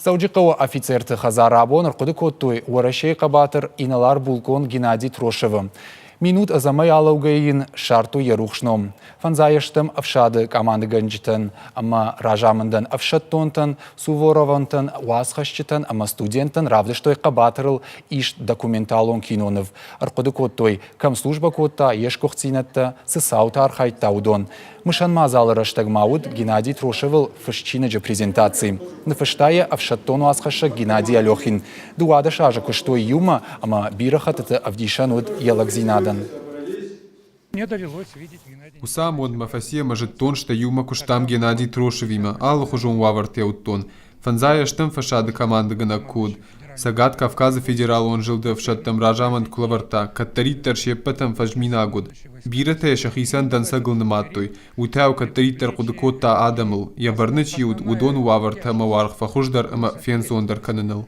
Саудикова офицерты Хазарабон Ркудыкоттуй Уарашей Кабатыр Иналар Булкон Геннадий Трошевым. Минут азамай алаугайын шарту ерухшном. Фанзайыштым авшады команды гынжытын, ама ражамындан авшаттонтын, суворовантын, уасхашчытын, ама студентын равдыштой кабатырыл иш документалон кинонов. Аркудыкоттой комслужба котта ешкохцинатта сысаута архайтта удон. Мышан мазалыра штагмаут Геннадий Трошевыл фышчинаджа презентации. Нафыштая авшаттону асхаша Геннадий Алехин. Дуада шажа куштой юма, ама бирахатата авдишанут елагзинадан. Мне довелось видеть Геннадия. Усам он мафасия может тон, что юма куштам Геннадий Трошевима, аллах уже уваварте тон. Фанзая штам фашады команды ганакуд. Сагат Кавказа федерал он жил да фшаттам ражаманд кулаварта, каттарит таршеппатам фажминагуд. Бирате шахисан дансагл наматтой, утау каттарит таркудыкотта адамыл, я варныч юд удон уваварта маварх фахуждар ама фенсондар кананал.